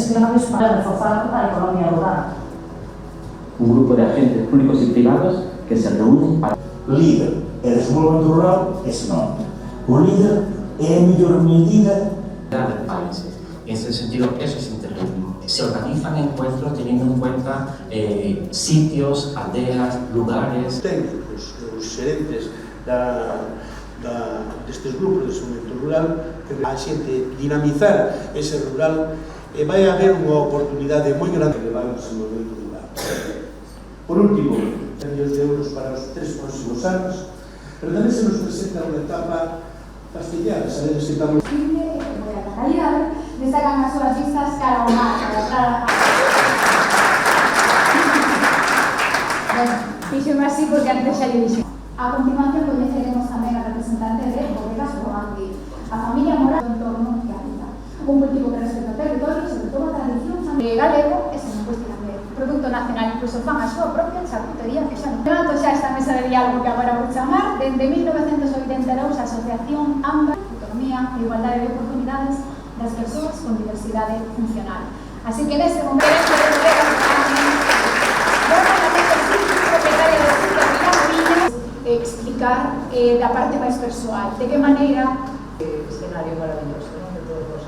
gestionables para reforzar a economía rural. Un grupo de agentes públicos y privados que se reúnen para... Líder e desenvolvemento rural é sinónimo. O líder é a mellor medida de países. En ese sentido, eso se organizan encuentros teniendo en cuenta sitios, aldeas, lugares. Técnicos, os xerentes destes grupos de desenvolvemento rural, que a xente dinamizar ese rural, vai haber unha oportunidade moi grande de levar o desenvolvemento rural. Por último, millones de euros para os 3 próximos anos, pero tamén se nos presenta unha etapa fastidiada, sabedes que estamos... Calidad, destacan as súas vistas cara ao mar, cara fíxome así porque antes xa lle dixo. A continuación coñeceremos tamén a representante de Bodegas Boandi, a familia moral do entorno que habita. Un cultivo que respeta o territorio, sobre todo a tradición galego, e se non cuestiona tamén. Producto nacional, incluso fan a súa propia charcutería que xa non. Levanto xa esta mesa de diálogo que agora vou chamar, dende 1982 a Asociación AMBA, Autonomía e Igualdade de Oportunidades das persoas con diversidade funcional. Así que neste momento propietaria da Xunta de Vilamoinhas explicar da parte máis persoal, de que maneira escenario maravilloso, non? De todos vos.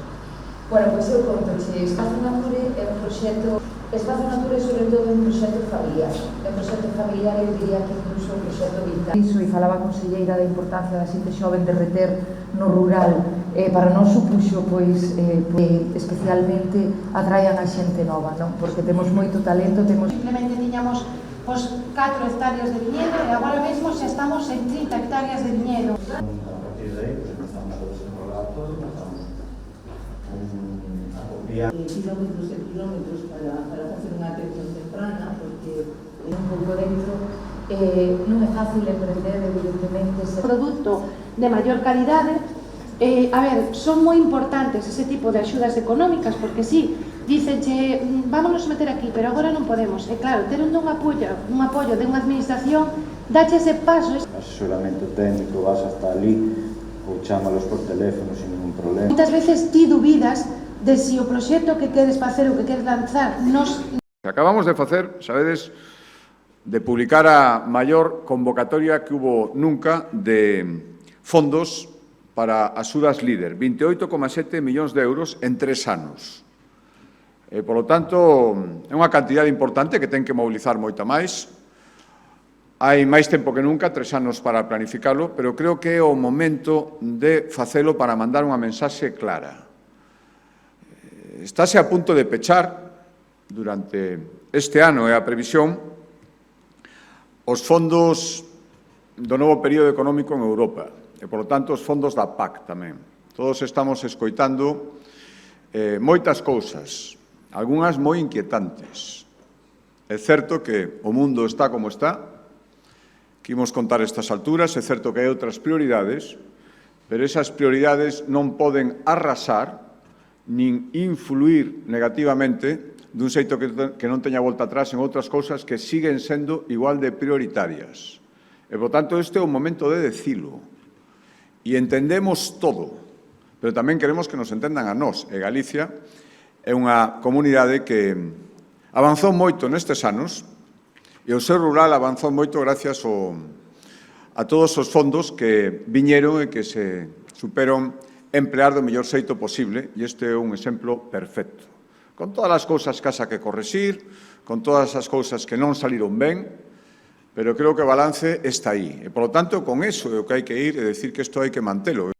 Bueno, pois eu conto que Espazo Nature é un proxecto, Espazo Nature sobre todo é un proxecto familiar. É un proxecto familiar, eu diría que incluso un proxecto vital. Iso, e falaba a conselleira da importancia da xente xoven de reter no rural, para non supuxo, pois, especialmente atraian a xente nova, non? Porque temos moito talento, temos... Simplemente tiñamos 4 hectáreas de viñedo e agora mesmo xa estamos en 30 hectáreas de viñedo. A partir de aí, pues, empezamos a desenrolar todo, empezamos a copiar. Kilómetros e kilómetros para facer unha atención temprana, porque un pouco dentro non é fácil emprender, evidentemente. Produto de maior calidade. A ver, son moi importantes ese tipo de axudas económicas, porque sí, dicenche, vámonos meter aquí, pero agora non podemos. E claro, ter un apoio de unha administración, dache ese paso. Asesoramento técnico, vas hasta ali, ou chámalos por teléfono sin ningún problema. Moitas veces ti dubidas de si o proxecto que queres facer ou que queres lanzar nos... Acabamos de facer, sabedes, de publicar a maior convocatoria que hubo nunca de fondos para axudas líder, 28,7 millóns de euros en 3 anos. Por lo tanto, é unha cantidade importante que ten que mobilizar moita máis. Hai máis tempo que nunca, 3 anos para planificarlo, pero creo que é o momento de facelo para mandar unha mensaxe clara. Estáse a punto de pechar, durante este ano é a previsión, os fondos do novo período económico en Europa. E, por lo tanto, os fondos da PAC tamén. Todos estamos escoitando moitas cousas, algunhas moi inquietantes. É certo que o mundo está como está, que imos contar estas alturas, é certo que hai outras prioridades, pero esas prioridades non poden arrasar nin influir negativamente dun xeito que non teña volta atrás en outras cousas que siguen sendo igual de prioritarias. E, por tanto, este é o momento de decilo. E entendemos todo, pero tamén queremos que nos entendan a nós. E Galicia é unha comunidade que avanzou moito nestes anos e o seu rural avanzou moito gracias a todos os fondos que viñeron e que se superon emplear do mellor xeito posible, e este é un exemplo perfecto. Con todas as cousas que haxa que correxir, con todas as cousas que non saliron ben, pero creo que o balance está aí. E, por lo tanto, con eso é o que hai que ir e decir que isto hai que mantelo.